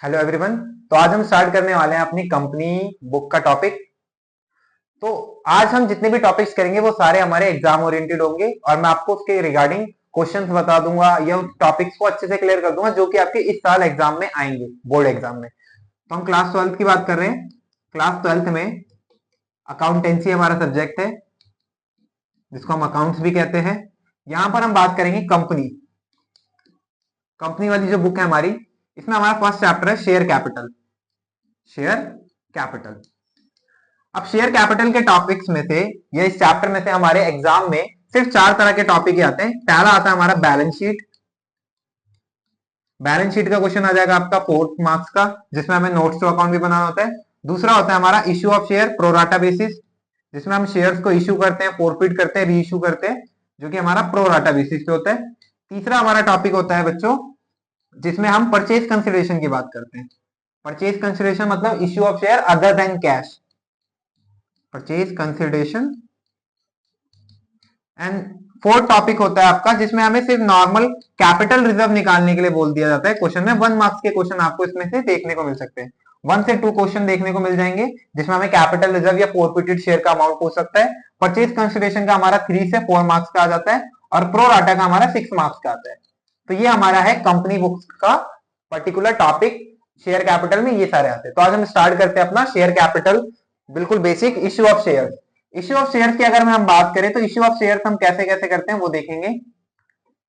Hello everyone. तो आज हम स्टार्ट करने वाले हैं अपनी कंपनी बुक का टॉपिक। तो आज हम जितने भी टॉपिक्स करेंगे वो सारे हमारे एग्जाम ओरिएंटेड होंगे और मैं आपको उसके रिगार्डिंग क्वेश्चंस बता दूंगा या उस टॉपिक्स को अच्छे से क्लियर कर दूंगा जो कि आपके इस साल एग्जाम में आएंगे, बोर्ड एग्जाम में। तो हम क्लास 12th की बात कर रहे हैं। क्लास 12th में अकाउंटेंसी हमारा सब्जेक्ट है, जिसको हम अकाउंट्स भी कहते हैं। यहां पर हम बात करेंगे कंपनी कंपनी वाली जो बुक है हमारी, इसमें हमारा फर्स्ट चैप्टर है शेयर कैपिटल। Share capital. अब शेयर कैपिटल के टॉपिक्स में से या इस चैप्टर में से हमारे एग्जाम में सिर्फ 4 तरह के टॉपिक ही आते हैं। पहला आता है हमारा बैलेंस शीट। बैलेंस शीट का क्वेश्चन आ जाएगा आपका 4 मार्क्स का, जिसमें हमें नोट्स टू अकाउंट भी बनाना होता है। दूसरा होता है हमारा issue of share pro rata basis, जिसमें हम शेयर्स को इश्यू करते हैं, फोरफिट करते हैं, री इश्यू करते हैं, जो कि हमारा प्रोराटा बेसिस पे होता है। तीसरा हमारा टॉपिक होता है बच्चों, जिसमें हम परचेज कंसिडरेशन की बात करते हैं। परचेज कंसिडरेशन मतलब issue of share other than cash. Purchase consideration. And fourth topic होता है आपका, जिसमें हमें सिर्फ नॉर्मल कैपिटल रिजर्व निकालने के लिए बोल दिया जाता है। क्वेश्चन में 1 मार्क्स के क्वेश्चन आपको इसमें से देखने को मिल सकते हैं। 1 से 2 क्वेश्चन देखने को मिल जाएंगे, जिसमें हमें कैपिटल रिजर्व या फोरफिटेड शेयर का अमाउंट पूछ सकता है। परचेज कंसिडरेशन का हमारा 3 से 4 मार्क्स का आ जाता है और प्रो राटा का हमारा 6 मार्क्स का आता है। तो ये हमारा है कंपनी बुक्स का पर्टिकुलर टॉपिक। शेयर कैपिटल में ये सारे आते हैं। तो आज हम स्टार्ट करते हैं अपना शेयर कैपिटल, बिल्कुल basic issue of share. Issue of shares की अगर हम बात करें तो इश्यू ऑफ शेयर्स हम कैसे कैसे करते हैं वो देखेंगे।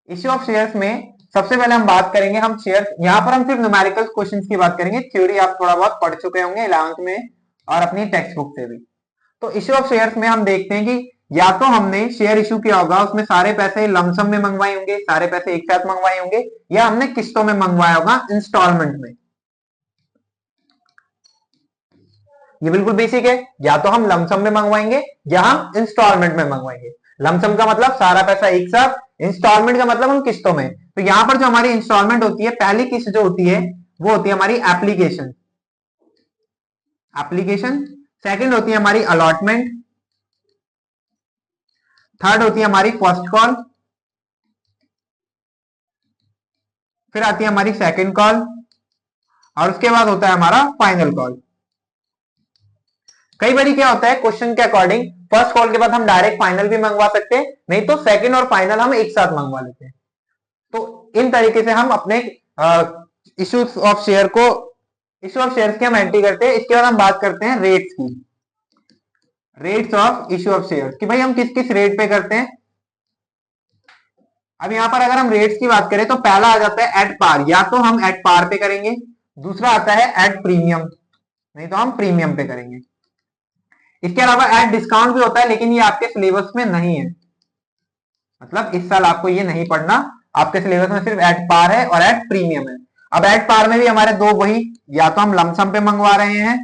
इश्यू ऑफ शेयर्स में सबसे पहले हम बात करेंगे, हम शेयर्स, यहां पर हम सिर्फ न्यूमेरिकल क्वेश्चंस की बात करेंगे। थ्योरी आप थोड़ा बहुत पढ़ चुके होंगे 11th में और अपनी टेक्स्ट बुक से भी। तो इश्यू ऑफ शेयर्स में हम देखते हैं कि या तो हमने शेयर इशू किया होगा, उसमें सारे पैसे लमसम में मंगवाए होंगे, सारे पैसे एक साथ मंगवाए होंगे, या हमने किस्तों में मंगवाया होगा, इंस्टॉलमेंट में। ये बिल्कुल बेसिक है, या तो हम लमसम में मंगवाएंगे या हम इंस्टॉलमेंट में मंगवाएंगे। लमसम का मतलब सारा पैसा एक साथ, इंस्टॉलमेंट का मतलब हम किस्तों में। तो यहां पर जो हमारी इंस्टॉलमेंट होती है, पहली किस्त जो होती है वो होती है हमारी एप्लीकेशन। एप्लीकेशन। सेकंड होती है हमारी अलॉटमेंट। थर्ड होती है हमारी फर्स्ट कॉल। फिर आती है हमारी सेकंड कॉल और उसके बाद होता है हमारा फाइनल कॉल। कई बार क्या होता है क्वेश्चन के अकॉर्डिंग, फर्स्ट कॉल के बाद हम डायरेक्ट फाइनल भी मंगवा सकते हैं, नहीं तो सेकंड और फाइनल हम एक साथ मंगवा लेते हैं। तो इन तरीके से हम अपने इश्यूज ऑफ शेयर को, इश्यू ऑफ शेयर्स की हम एंट्री करते हैं। इसके बाद हम बात करते हैं रेट्स की। Rates of issue of shares कि भाई हम किस किस रेट पे करते हैं। अब यहां पर अगर हम रेट्स की बात करें तो पहला आ जाता है एट पार, या तो हम एट पार पे करेंगे। दूसरा आता है एट प्रीमियम, नहीं तो हम प्रीमियम पे करेंगे। इसके अलावा एट डिस्काउंट भी होता है, लेकिन ये आपके सिलेबस में नहीं है, मतलब इस साल आपको ये नहीं पढ़ना। आपके सिलेबस में सिर्फ एट पार है और एट प्रीमियम है। अब एट पार में भी हमारे दो वही, या तो हम लमसम पे मंगवा रहे हैं,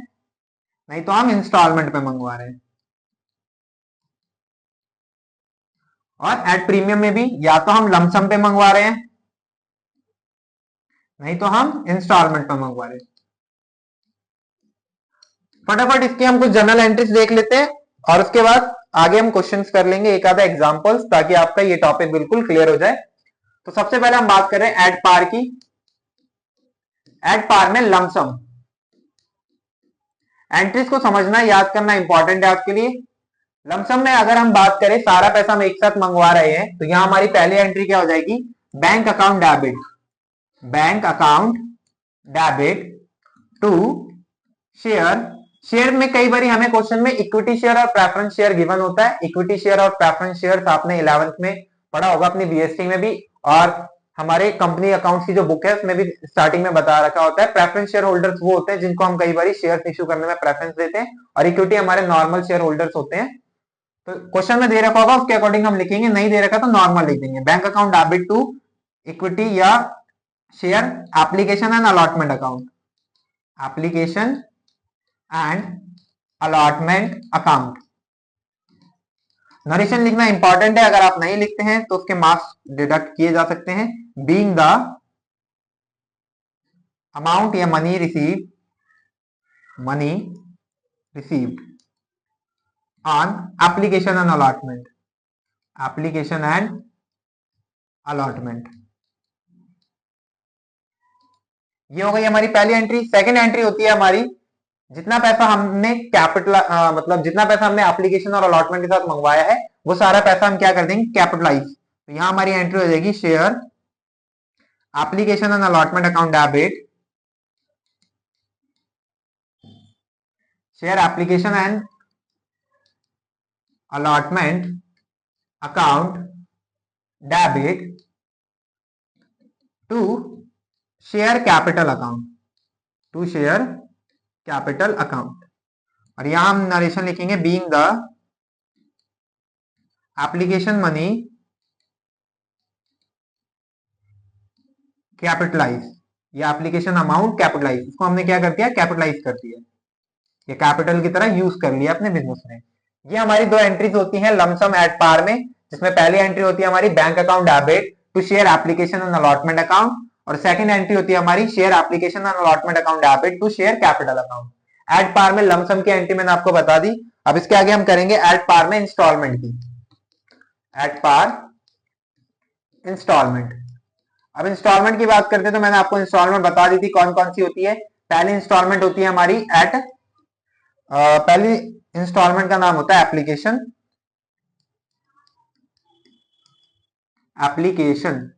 नहीं तो हम इंस्टॉलमेंट पे मंगवा रहे हैं। और एट प्रीमियम में भी या तो हम लमसम पे मंगवा रहे हैं, नहीं तो हम इंस्टॉलमेंट पे मंगवा रहे हैं। फटाफट इसके हम कुछ जर्नल एंट्रीज देख लेते हैं और उसके बाद आगे हम क्वेश्चंस कर लेंगे, एक आधा एग्जांपल्स, ताकि आपका ये टॉपिक बिल्कुल क्लियर हो जाए। तो सबसे पहले हम बात कर रहे हैं एट पार की। एट पार में लमसम एंट्रीज को समझना, याद करना इंपॉर्टेंट है आपके लिए। लमसम में अगर हम बात करें सारा पैसा हम एक साथ मंगवा रहे हैं, तो यहां हमारी पहली एंट्री क्या हो जाएगी, bank account debit. Bank account debit to share. Share में कई बार हमें क्वेश्चन में इक्विटी शेयर और प्रेफरेंस शेयर गिवन होता है। इक्विटी शेयर और प्रेफरेंस शेयर आपने 11th में पढ़ा होगा अपनी बीएसटी में भी, और हमारे कंपनी अकाउंट्स की जो बुक है उसमें भी स्टार्टिंग में बता रखा होता है। प्रेफरेंस शेयर होल्डर्स वो होते हैं जिनको हम कई बार शेयर इश्यू करने में प्रेफरेंस देते हैं, और इक्विटी हमारे नॉर्मल शेयर होल्डर्स होते हैं। तो क्वेश्चन में दे रखा होगा उसके अकॉर्डिंग हम लिखेंगे, नहीं दे रखा तो नॉर्मल लिख देंगे। Bank account debit to equity या share application and allotment account. Application and allotment account. Narration लिखना इंपॉर्टेंट है, अगर आप नहीं लिखते हैं तो उसके मार्क्स डिडक्ट किए जा सकते हैं। बीइंग द अमाउंट या money received on application and allotment. Application and allotment. ये हो गई हमारी पहली एंट्री। सेकंड एंट्री होती है हमारी, जितना पैसा हमने कैपिटल मतलब जितना पैसा हमने एप्लीकेशन और अलॉटमेंट के साथ मंगवाया है वो सारा पैसा हम क्या कर देंगे, कैपिटलाइज। तो यहां हमारी एंट्री हो जाएगी share application and allotment account debit, share application and allotment account debit to share capital account, to share capital account. और यहां हम नरेशन लिखेंगे being the application money capitalise, ये एप्लीकेशन अमाउंट कैपिटलाइज, इसको हमने क्या कर दिया, कैपिटलाइज कर दिया, ये कैपिटल की तरह यूज कर लिया अपने बिजनेस में। ये हमारी दो एंट्रीज होती हैं लमसम एट पार में, जिसमें पहली एंट्री होती है हमारी bank account debit to share application and allotment account, और सेकंड एंट्री होती है हमारी share application and allotment account debit to share capital account. At par में लमसम की एंट्री मैंने आपको बता दी। अब इसके आगे हम करेंगे एट पार में इंस्टॉलमेंट की, एट पार इंस्टॉलमेंट। अब इंस्टॉलमेंट की बात करते हैं तो मैंने आपको इंस्टॉलमेंट बता दी थी कौन कौन सी होती है। पहली इंस्टॉलमेंट होती है हमारी एट पहली इंस्टॉलमेंट का नाम होता है एप्लीकेशन, एप्लीकेशन।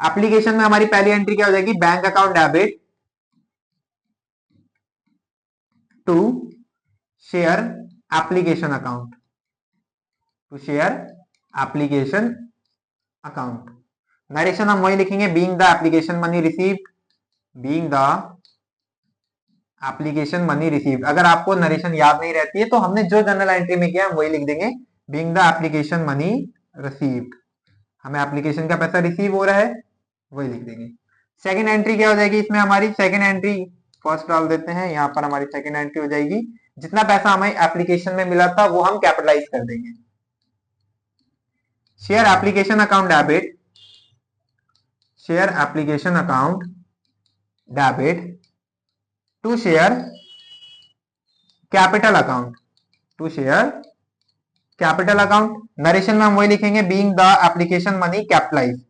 एप्लीकेशन में हमारी पहली एंट्री क्या हो जाएगी, bank account debit to share application account, to share application account. Narration हम वही लिखेंगे being the application money received, being the application money received. अगर आपको नरेशन याद नहीं रहती है तो हमने जो जनरल एंट्री में किया हम वही लिख देंगे, being the application money received, हमें एप्लीकेशन का पैसा रिसीव हो रहा है वही लिख देंगे। सेकंड एंट्री क्या हो जाएगी इसमें हमारी, सेकंड एंट्री फर्स्ट डाल देते हैं, यहां पर हमारी सेकंड एंट्री हो जाएगी जितना पैसा हमें एप्लीकेशन में मिला था वो हम कैपिटलाइज कर देंगे। Share application account debit, share application account debit to share capital account, to share capital account. Narration में हम वही लिखेंगे being the application money capitalise,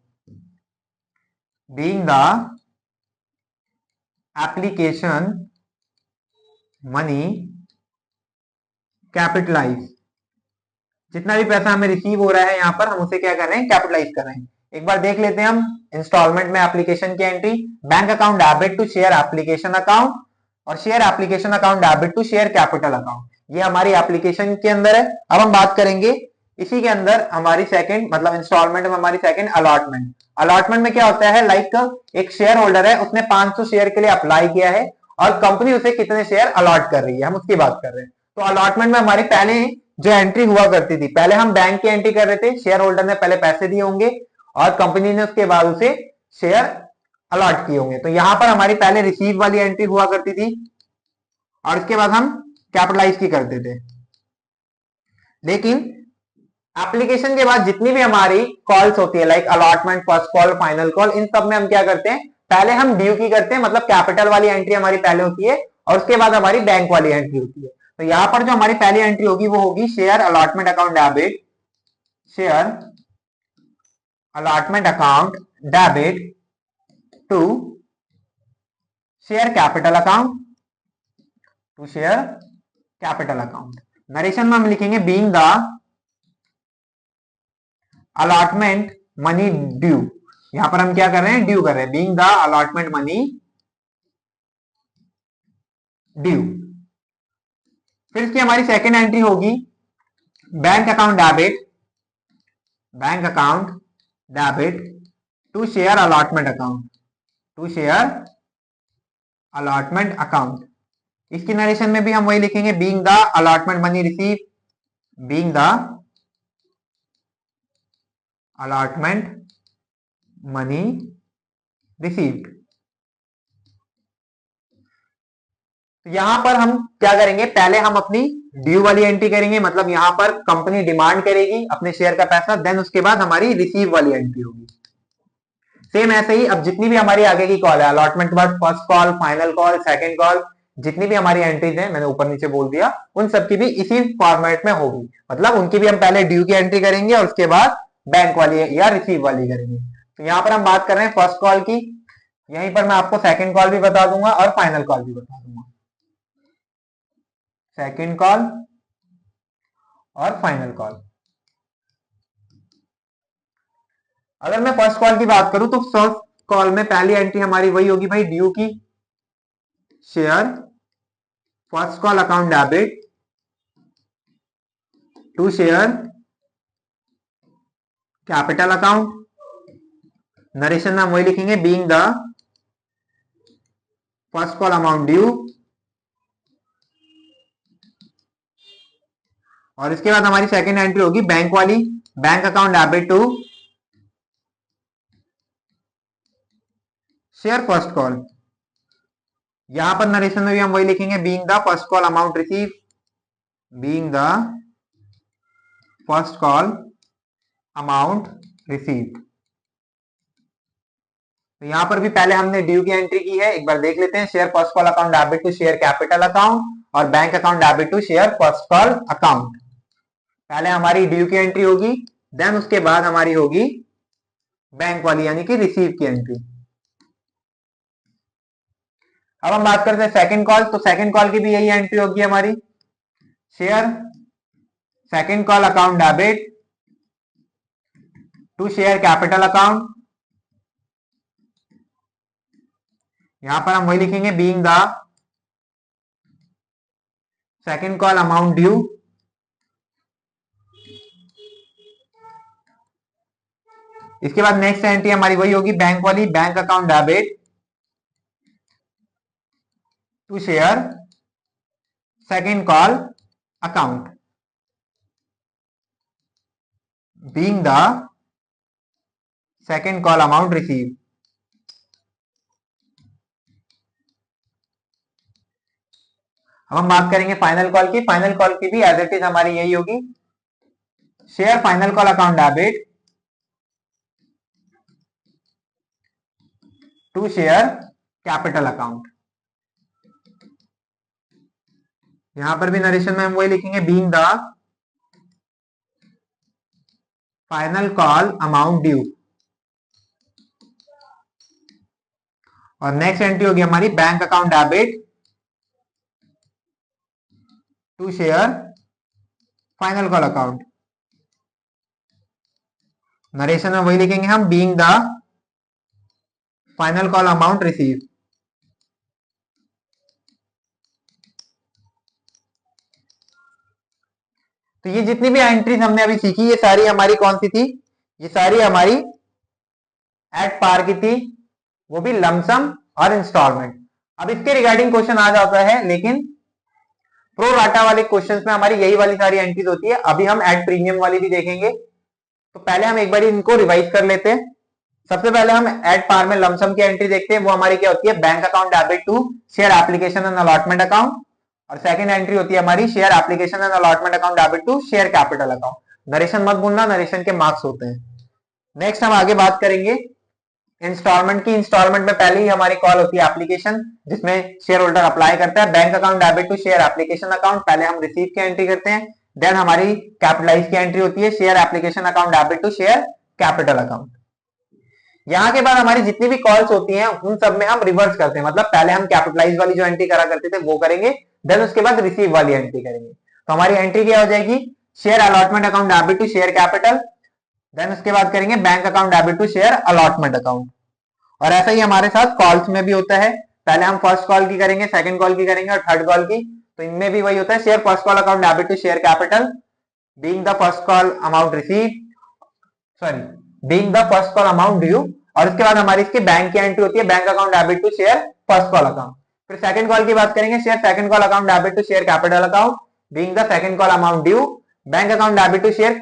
being the application money capitalise. जितना भी पैसा हमें रिसीव हो रहा है यहां पर हम उसे क्या कर रहे हैं, कैपिटलाइज कर रहे हैं। एक बार देख लेते हैं हम इंस्टॉलमेंट में एप्लीकेशन की entry, bank account debit to share application account और share application account debit to share capital account. ये हमारी एप्लीकेशन के अंदर है। अब हम बात करेंगे इसी के अंदर हमारी सेकंड मतलब इंस्टॉलमेंट में हमारी सेकंड अलॉटमेंट। अलॉटमेंट में क्या होता है, लाइक एक शेयर होल्डर है उसने 500 शेयर के लिए अप्लाई किया है और कंपनी उसे कितने शेयर अलॉट कर रही है हम उसकी बात कर रहे हैं। तो अलॉटमेंट में हमारी पहले जो एंट्री हुआ करती थी, पहले हम बैंक की एंट्री कर रहे थे, शेयर होल्डर ने पहले पैसे दिए होंगे और कंपनी ने उसके बाद उसे शेयर अलॉट किए होंगे। तो यहां पर हमारी पहले रिसीव वाली एंट्री हुआ करती थी और इसके बाद हम कैपिटलाइज की करते थे। लेकिन एप्लीकेशन के बाद जितनी भी हमारी कॉल्स होती है like allotment, first call, final call, इन सब में हम क्या करते हैं, पहले हम ड्यू की करते हैं, मतलब कैपिटल वाली एंट्री हमारी पहले होती है और उसके बाद हमारी बैंक वाली एंट्री होती है। तो यहां पर जो हमारी पहली एंट्री होगी वो होगी share allotment account debit, share allotment account debit to share capital account, to share capital account. Narration में हम लिखेंगे being the allotment money due, यहां पर हम क्या कर रहे हैं, ड्यू कर रहे हैं, being the allotment money due. फिर इसकी हमारी सेकेंड एंट्री होगी bank account debit, bank account debit to share allotment account, to share allotment account. इसकी नरेशन में भी हम वही लिखेंगे being the allotment money receive, being the allotment money received. तो यहां पर हम क्या करेंगे, पहले हम अपनी ड्यू वाली एंट्री करेंगे, मतलब यहां पर कंपनी डिमांड करेगी अपने शेयर का पैसा, देन उसके बाद हमारी रिसीव वाली एंट्री होगी। सेम ऐसे ही अब जितनी भी हमारी आगे की कॉल है, अलॉटमेंट के बाद first call, final call, second call, जितनी भी हमारी एंट्रीज हैं मैंने ऊपर नीचे बोल दिया, उन सबकी भी इसी फॉर्मेट में होगी, मतलब उनकी भी हम पहले ड्यू की एंट्री करेंगे और उसके बाद बैंक वाली या रिसीव वाली करेंगे। तो यहां पर हम बात कर रहे हैं फर्स्ट कॉल की, यहीं पर मैं आपको सेकंड कॉल भी बता दूंगा और फाइनल कॉल भी बता दूंगा, सेकंड कॉल और फाइनल कॉल। अगर मैं फर्स्ट कॉल की बात करूं तो फर्स्ट कॉल में पहली एंट्री हमारी वही होगी भाई, ड्यू की, share first call account debit to share capital account. Narration में हम वही लिखेंगे, being the first call amount due, और इसके बाद हमारी सेकंड एंट्री होगी बैंक वाली, bank account debit to share first call. यहां पर नरेशन में भी हम वही लिखेंगे, being the first call amount receive, being the first call amount received. तो यहां पर भी पहले हमने ड्यू की एंट्री की है, एक बार देख लेते हैं, share first call account debit to share capital account और bank account debit to share first call account. पहले हमारी ड्यू की एंट्री होगी, देन उसके बाद हमारी होगी बैंक वाली यानी कि रिसीव की एंट्री। अब हम बात करते हैं सेकंड कॉल, तो सेकंड कॉल की भी यही एंट्री होगी हमारी, share second call account debit to share capital account. यहां पर हम वही लिखेंगे, being the second call amount due, इसके बाद नेक्स्ट एंट्री हमारी वही होगी बैंक वाली, bank account debit to share second call account, being the second call amount receive. अब हम बात करेंगे फाइनल कॉल की, फाइनल कॉल की भी एज इट इज हमारी यही होगी, share final call account debit to share capital account. यहां पर भी नरेशन में हम वही लिखेंगे, being the final call amount due, और नेक्स्ट एंट्री होगी हमारी bank account debit to share final call account. Narration में वही लिखेंगे हम, being the final call amount receive. तो ये जितनी भी एंट्रीज हमने अभी सीखी, ये सारी हमारी कौन सी थी, ये सारी हमारी एट पार की थी, वो भी लमसम और इंस्टॉलमेंट। अब इसके रिगार्डिंग क्वेश्चन आ जाता है, लेकिन प्रो राटा वाले क्वेश्चंस में हमारी यही वाली सारी एंट्रीज होती है। अभी हम एट प्रीमियम वाली भी देखेंगे, तो पहले हम एक बार इनको रिवाइज कर लेते हैं। सबसे पहले हम एट पार में लमसम की एंट्री देखते हैं, वो हमारी क्या होती है, bank account debit to share application and allotment account, और सेकंड एंट्री होती है हमारी share application and allotment account debit to share capital account. Narration मत भूलना, नरेशन के मार्क्स होते हैं। नेक्स्ट हम आगे बात करेंगे इंस्टॉलमेंट की। इंस्टॉलमेंट में पहले ही हमारी कॉल होती है एप्लीकेशन, जिसमें शेयर होल्डर अप्लाई करता है। Bank account debit to share application account, पहले हम रिसीव की एंट्री करते हैं, देन हमारी कैपिटलाइज की एंट्री होती है share application account debit to share capital account. यहां के बाद हमारी जितनी भी कॉल्स होती हैं उन सब में हम रिवर्स करते हैं, मतलब पहले हम कैपिटलाइज वाली जो एंट्री करा करते थे वो करेंगे, देन उसके बाद रिसीव वाली एंट्री करेंगे। तो हमारी एंट्री क्या हो जाएगी, share allotment account debit to share capital, then उसके बाद करेंगे bank account debit to share allotment account. और ऐसा ही हमारे साथ कॉल्स में भी होता है, पहले हम फर्स्ट कॉल की करेंगे, सेकंड कॉल की करेंगे और थर्ड कॉल की। तो इनमें भी वही होता है, share first call account debit to share capital, being the first call amount receive, sorry being the first call amount due, और उसके बाद हमारी इसकी बैंक की एंट्री होती है bank account debit to share first call account. फिर second call की बात करेंगे, share second call account debit to share capital account, being the second call amount due, bank account debit to share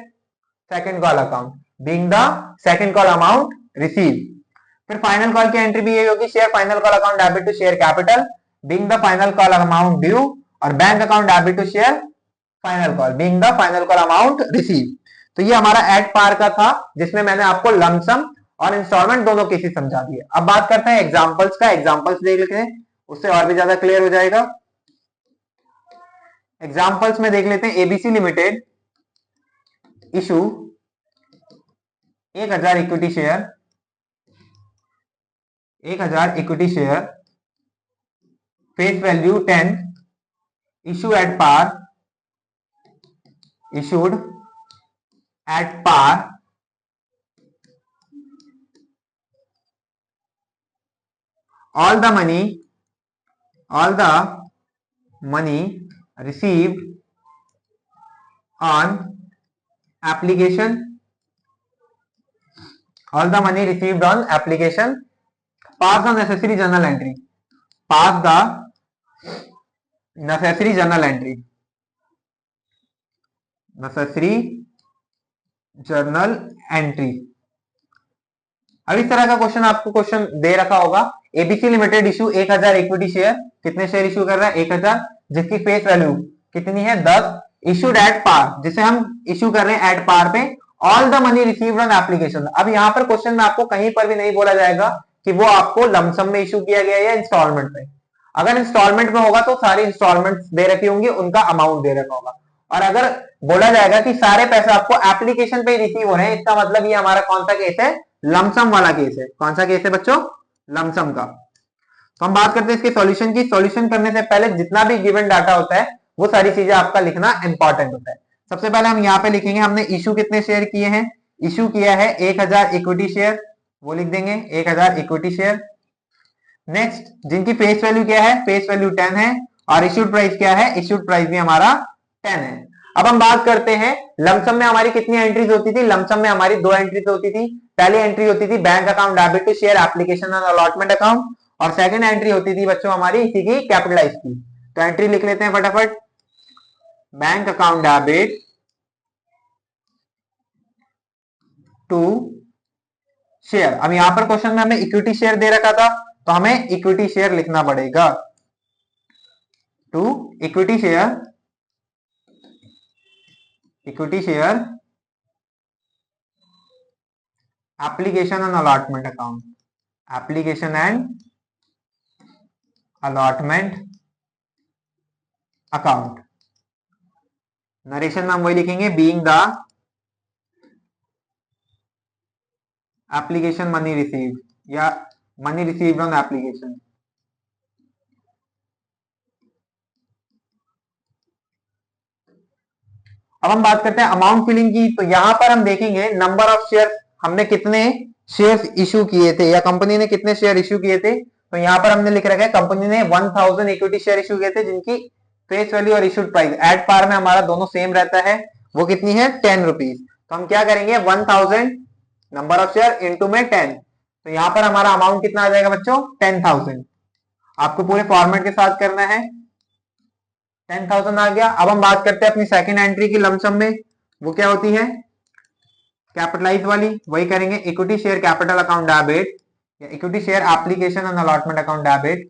second call account, being the second call amount receive. फिर final call की entry भी यही होगी, share final call account debit to share capital, being the final call amount due, और bank account debit to share final call, being the final call amount receive. तो ये हमारा at par का था, जिसमें मैंने आपको लमसम और इंस्टॉलमेंट दोनों केसेस समझा दिए। अब बात करते हैं एग्जांपल्स का, एग्जांपल्स देख लेते हैं, उससे और भी ज्यादा क्लियर हो जाएगा। एग्जांपल्स में देख लेते हैं, ABC limited issue 1000 equity share 1000 equity share, face value 10, issue at par, issued at par, all the money received on application, all the money received on application, pass the necessary journal entry, pass the necessary journal entry, necessary journal entry। अब इस तरह का question आपको question दे रखा होगा, ABC limited issue 1000 equity share, कितने share issue कर रहा है 1000, जिसकी फेस वैल्यू कितनी है 10, इशूड एट पार, जिसे हम इशू कर रहे हैं एट पार पे, all the money received on application. अब यहाँ पर क्वेश्चन में आपको कहीं पर भी नहीं बोला जाएगा कि वो आपको लमसम में इशू किया गया या इंस्टॉलमेंट में। अगर इंस्टॉलमेंट में होगा तो सारी इंस्टॉलमेंट दे रखी होंगी, उनका अमाउंट दे रखा होगा, और अगर बोला जाएगा कि सारे पैसे आपको एप्लीकेशन पे रिसीव हो रहे हैं, इसका मतलब ये हमारा कौन सा केस है, लमसम वाला केस है। कौन सा केस है बच्चों, लमसम का। तो हम बात करते हैं इसके सॉल्यूशन की। सॉल्यूशन करने से पहले जितना भी गिवन डाटा होता है वो सारी चीजें आपका लिखना इंपॉर्टेंट होता है। सबसे पहले हम यहाँ पे लिखेंगे हमने इशू कितने शेयर किए हैं, इशू किया है 1000 इक्विटी शेयर, वो लिख देंगे 1000 इक्विटी शेयर। नेक्स्ट जिनकी फेस वैल्यू क्या है, फेस वैल्यू 10 है, और इश्यूड प्राइस क्या है, इश्यूड प्राइस भी हमारा 10 है। अब हम बात करते हैं लमसम में हमारी कितनी एंट्रीज होती थी, लमसम में हमारी 2 एंट्रीज होती थी। पहली एंट्री होती थी bank account debit to share application and allotment account, और सेकंड एंट्री होती थी बच्चों हमारी इसी की कैपिटलाइज की। तो एंट्री लिख लेते हैं फटाफट, bank account debit to share. अब यहां पर क्वेश्चन में हमें इक्विटी शेयर दे रखा था, तो हमें इक्विटी शेयर लिखना पड़ेगा, to equity share, equity share application and allotment account, application and allotment account. Narration में हम वही लिखेंगे, being the application money received, या मनी रिसीव्ड ऑन एप्लीकेशन। अब हम बात करते हैं अमाउंट फिलिंग की। तो यहां पर हम देखेंगे नंबर ऑफ शेयर, हमने कितने शेयर्स इशू किए थे या कंपनी ने कितने शेयर इशू किए थे। तो यहां पर हमने लिख रखा है कंपनी ने 1000 इक्विटी शेयर इशू किए थे, जिनकी फेस वैल्यू और इशूड प्राइस एट पार में हमारा दोनों सेम रहता है, वो कितनी है 10 रुपीज। तो हम क्या करेंगे 1000 नंबर ऑफ शेयर इंटू में 10, तो यहां पर हमारा अमाउंट कितना आ जाएगा बच्चों 10,000। आपको पूरे फॉर्मेट के साथ करना है, 10,000 आ गया। अब हम बात करते हैं अपनी सेकंड एंट्री की लमसम में, वो क्या होती है कैपिटलाइज वाली, वही करेंगे equity share capital account debit, या equity share application and allotment account debit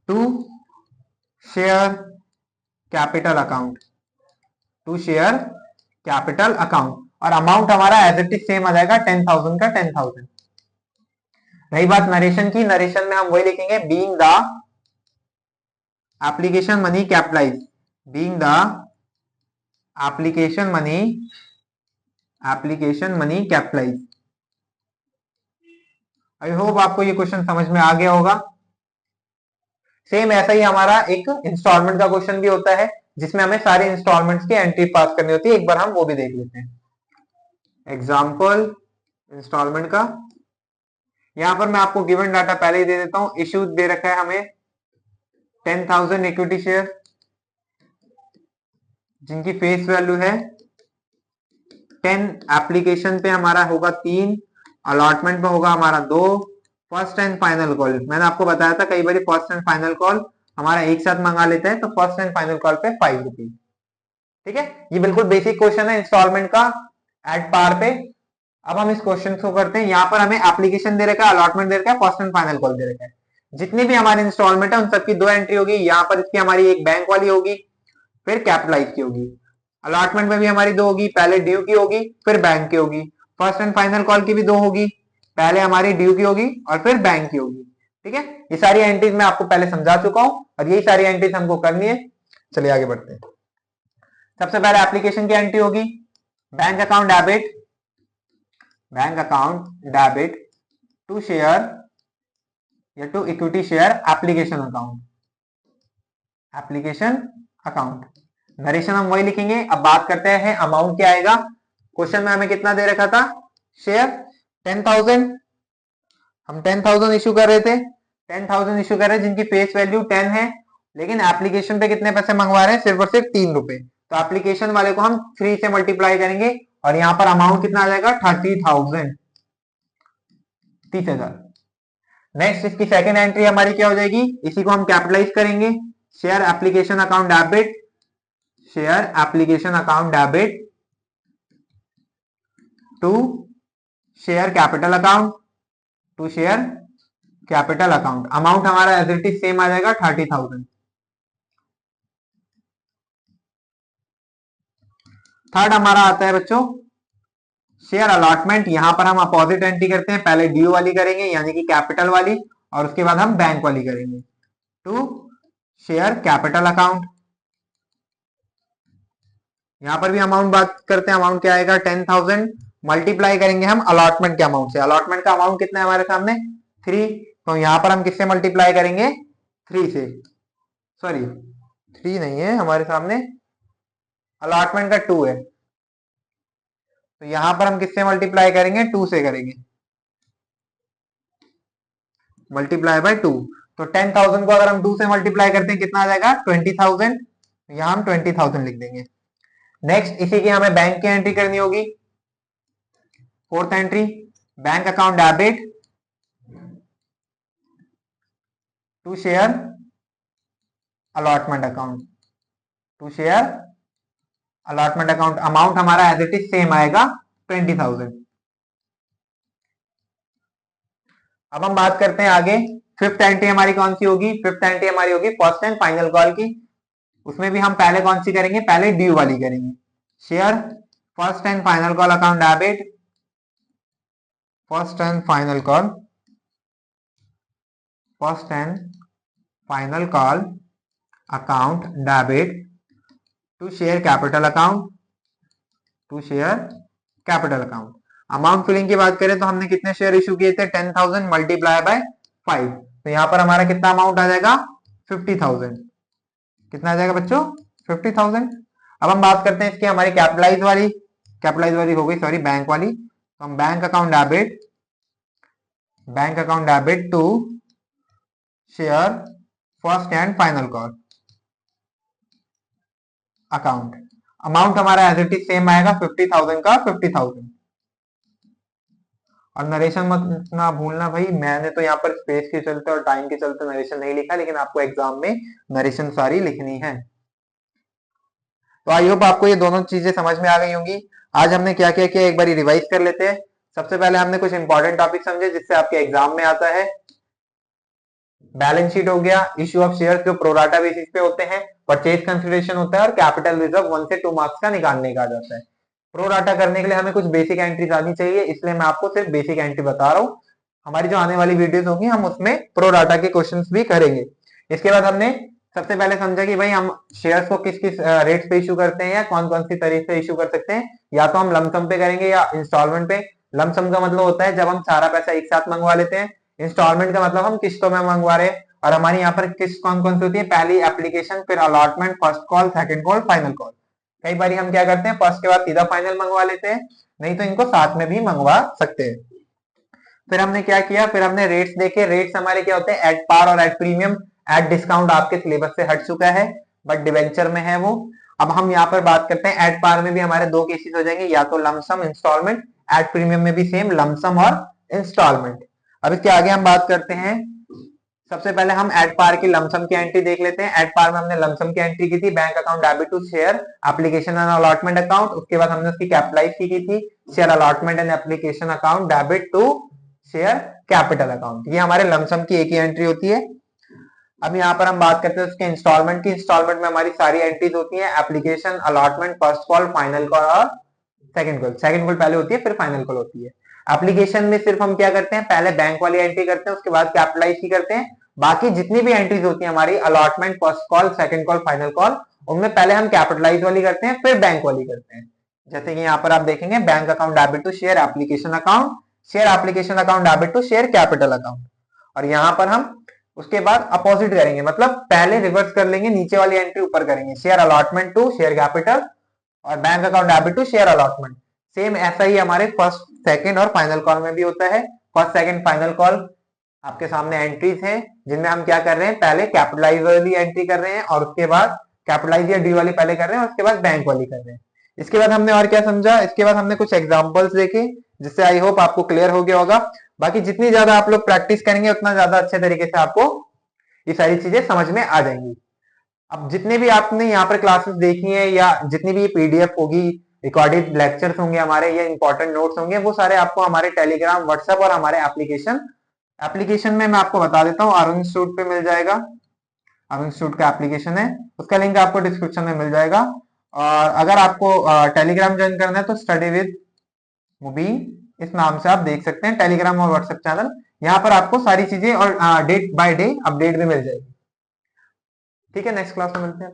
to share capital account, to share capital account, और अमाउंट हमारा एज इट इज सेम आ जाएगा 10,000 का 10,000। रही बात नरेशन की, नरेशन में हम वही लिखेंगे being the application money capitalise, being the application money capitalise. I hope आपको ये क्वेश्चन समझ में आ गया होगा। सेम ऐसा ही हमारा एक इंस्टॉलमेंट का क्वेश्चन भी होता है, जिसमें हमें सारे इंस्टॉलमेंट्स की एंट्री पास करनी होती है। एक बार हम वो भी देख लेते हैं, एग्जाम्पल इंस्टॉलमेंट का। यहां पर मैं आपको गिवन डाटा पहले ही दे देता हूं। इश्यू दे रखा है हमें 10,000 इक्विटी शेयर, जिनकी फेस वैल्यू है 10, एप्लीकेशन पे हमारा होगा 3, अलॉटमेंट पे होगा हमारा 2, फर्स्ट एंड फाइनल कॉल मैंने आपको बताया था कई बार फर्स्ट एंड फाइनल कॉल हमारा एक साथ मंगा लेते हैं, तो फर्स्ट एंड फाइनल कॉल पे 5 रुपीज। ठीक है, ये बिल्कुल बेसिक क्वेश्चन है इंस्टॉलमेंट का एट पार पे। अब हम इस क्वेश्चन को करते हैं, यहाँ पर हमें एप्लीकेशन दे रखा है, अलॉटमेंट दे रखा है, फर्स्ट एंड फाइनल कॉल दे रखा है। जितनी भी हमारी इंस्टॉलमेंट है उन सबकी 2 एंट्री होगी। यहाँ पर इसकी हमारी एक बैंक वाली होगी, फिर कैपिटलाइज की होगी। अलॉटमेंट में भी हमारी 2 होगी, पहले ड्यू की होगी फिर बैंक की होगी। फर्स्ट एंड फाइनल कॉल की भी 2 होगी, पहले हमारी ड्यू की होगी और फिर बैंक की होगी। ठीक है, ये सारी एंट्रीज मैं आपको पहले समझा चुका हूं और यही सारी एंट्रीज हमको करनी है। चलिए आगे बढ़ते हैं। सबसे पहले एप्लीकेशन की एंट्री होगी bank account debit, bank account debit to share या to equity share application account, application account. Narration हम वही लिखेंगे। अब बात करते हैं अमाउंट क्या आएगा। क्वेश्चन में हमें कितना दे रखा था, शेयर 10,000, हम 10,000 इशू कर रहे थे, 10,000 इशू कर रहे हैं जिनकी फेस वैल्यू 10 है, लेकिन एप्लीकेशन पे कितने पैसे मंगवा रहे हैं, सिर्फ और सिर्फ 3 रुपए। तो एप्लीकेशन वाले को हम 3 से मल्टीप्लाई करेंगे और यहाँ पर अमाउंट कितना आ जाएगा 30,000, 30,000। नेक्स्ट इसकी सेकंड एंट्री हमारी क्या हो जाएगी, इसी को हम कैपिटलाइज करेंगे, share application account debit, share application account debit to share capital account, to share capital account. Amount हमारा एज इट इज सेम आ जाएगा 30,000। थर्ड हमारा आता है बच्चों शेयर अलॉटमेंट। यहां पर हम अपोजिट एंट्री करते हैं, पहले ड्यू वाली करेंगे यानी कि कैपिटल वाली, और उसके बाद हम बैंक वाली करेंगे, टू शेयर कैपिटल अकाउंट। यहां पर भी अमाउंट बात करते हैं, अमाउंट क्या आएगा 10,000, मल्टीप्लाई करेंगे हम अलॉटमेंट के अमाउंट से। अलॉटमेंट का अमाउंट कितना है हमारे सामने 3, तो यहां पर हम किससे मल्टीप्लाई करेंगे 3 से, सॉरी 3 नहीं है हमारे सामने, अलॉटमेंट का 2 है, तो यहां पर हम किससे मल्टीप्लाई करेंगे 2 से करेंगे, मल्टीप्लाई बाय 2। तो 10,000 को अगर हम 2 से मल्टीप्लाई करते हैं कितना आ जाएगा 20,000, यहां हम 20,000 लिख देंगे। नेक्स्ट इसी की हमें बैंक की एंट्री करनी होगी, fourth entry bank account debit to share allotment account, to share allotment account. Amount हमारा एज इट इज सेम आएगा 20,000। अब हम बात करते हैं आगे, फिफ्थ एंट्री हमारी कौन सी होगी, फिफ्थ एंट्री हमारी होगी फर्स्ट एंड फाइनल कॉल की। उसमें भी हम पहले कौन सी करेंगे, पहले ड्यू वाली करेंगे, share first and final call account debit, first and final call, first and final call account debit to share capital account, to share capital account. Amount filling की बात करें तो हमने कितने शेयर इशू किए थे 10,000 मल्टीप्लाई बाय 5, तो यहां पर हमारा कितना अमाउंट आ जाएगा 50,000। कितना आ जाएगा बच्चों 50,000। अब हम बात करते हैं इसकी हमारी कैपिटलाइज वाली हो गई सॉरी बैंक वाली, तो हम bank account debit to share first and final call account. Amount हमारा एज इट इज सेम आएगा 50,000 का 50,000। और नरेशन मत ना भूलना भाई, मैंने तो यहाँ पर स्पेस के चलते और टाइम के चलते नरेशन नहीं लिखा, लेकिन आपको एग्जाम में नरेशन सारी लिखनी है। तो आई होप आपको ये दोनों चीजें समझ में आ गई होंगी। आज हमने क्या क्या किया एक बार रिवाइज कर लेते हैं। सबसे पहले हमने कुछ इंपॉर्टेंट टॉपिक समझे जिससे आपके एग्जाम में आता है। बैलेंस शीट हो गया, इश्यू ऑफ शेयर जो प्रोराटा बेसिस पे होते हैं, परचेज कंसिडरेशन होता है, और कैपिटल रिजर्व 1 से 2 मार्क्स का निकालने का आ जाता है। प्रोराटा करने के लिए हमें कुछ बेसिक एंट्रीज आनी चाहिए, इसलिए मैं आपको सिर्फ बेसिक एंट्री बता रहा हूँ। हमारी जो आने वाली वीडियोस होंगी हम उसमें प्रोराटा के क्वेश्चंस भी करेंगे। इसके बाद हमने सबसे पहले समझा कि भाई हम शेयर्स को किस किस रेट पे इशू करते हैं या कौन कौन सी तरीके से इशू कर सकते हैं, या तो हम लमसम पे करेंगे या इंस्टॉलमेंट पे। लमसम का मतलब होता है जब हम सारा पैसा एक साथ मंगवा लेते हैं, इंस्टॉलमेंट का मतलब हम किस्तों में मंगवा रहे हैं। और हमारी यहाँ पर किस्त कौन कौन सी होती है, पहली एप्लीकेशन, फिर allotment, first call, second call, final call. कई बार हम क्या करते हैं फर्स्ट के बाद सीधा फाइनल मंगवा लेते हैं, नहीं तो इनको साथ में भी मंगवा सकते हैं। फिर हमने क्या किया, फिर हमने रेट्स देखे। रेट्स हमारे क्या होते हैं एट पार और एट प्रीमियम। एट डिस्काउंट आपके सिलेबस से हट चुका है बट डिवेंचर में है वो। अब हम यहाँ पर बात करते हैं एट पार में भी हमारे दो केसेस हो जाएंगे, या तो लमसम इंस्टॉलमेंट, एट प्रीमियम में भी सेम लमसम और इंस्टॉलमेंट। अब इसके आगे हम बात करते हैं, सबसे पहले हम एट पार की लमसम की एंट्री देख लेते हैं। एट पार में हमने लमसम की एंट्री की थी, bank account debit to share application and allotment account. उसके बाद हमने उसकी कैपिटलाइज की थी, share allotment and application account debit to share capital account. ये हमारे लमसम की एक ही एंट्री होती है। अब यहाँ पर हम बात करते हैं उसके इंस्टॉलमेंट की। इंस्टॉलमेंट में हमारी सारी एंट्रीज होती है, application, allotment, first call, final call और सेकंड कॉल। सेकंड कॉल पहले होती है फिर फाइनल कॉल होती है। एप्लीकेशन में सिर्फ हम क्या करते हैं, पहले बैंक वाली एंट्री करते हैं, उसके बाद कैपिटलाइज की करते हैं, बाकी जितनी भी एंट्रीज होती है हमारी allotment, first call, second call, final call, उनमें पहले हम कैपिटलाइज वाली करते हैं फिर बैंक वाली करते हैं। जैसे कि यहाँ पर आप देखेंगे bank account debit to share application account, share application account debit to share capital account. और यहाँ पर हम उसके बाद अपोजिट करेंगे, मतलब पहले रिवर्स कर लेंगे, नीचे वाली एंट्री ऊपर करेंगे, share allotment to share capital और bank account debit to share allotment. Same ऐसा ही हमारे फर्स्ट, सेकंड और फाइनल कॉल में भी होता है। फर्स्ट, सेकंड, फाइनल कॉल आपके सामने एंट्रीज हैं जिनमें हम क्या कर रहे हैं, पहले कैपिटलाइज वाली एंट्री कर रहे हैं और उसके बाद कैपिटलाइज या डी वाली पहले कर रहे हैं और उसके बाद बैंक वाली कर रहे हैं। इसके बाद हमने और क्या समझा, इसके बाद हमने कुछ एग्जांपल्स देखे जिससे आई होप आपको क्लियर हो गया होगा। बाकी जितनी ज्यादा आप लोग प्रैक्टिस करेंगे उतना ज्यादा अच्छे तरीके से आपको ये सारी चीजें समझ में आ जाएंगी। अब जितने भी आपने यहाँ पर क्लासेस देखी हैं या जितनी भी पीडीएफ होगी, रिकॉर्डेड लेक्चर्स होंगे हमारे या इंपॉर्टेंट नोट्स होंगे, वो सारे आपको हमारे टेलीग्राम, व्हाट्सएप और हमारे एप्लीकेशन में मैं आपको बता देता हूँ, अरुण इंस्टीट्यूट पे मिल जाएगा। अरुण इंस्टीट्यूट का एप्लीकेशन है, उसका लिंक आपको डिस्क्रिप्शन में मिल जाएगा। और अगर आपको टेलीग्राम ज्वाइन करना है तो स्टडी विद मुबीन इस नाम से आप देख सकते हैं, टेलीग्राम और व्हाट्सएप चैनल। यहाँ पर आपको सारी चीजें और डेट बाय डे अपडेट भी मिल जाएगी। ठीक है, नेक्स्ट क्लास में मिलते हैं।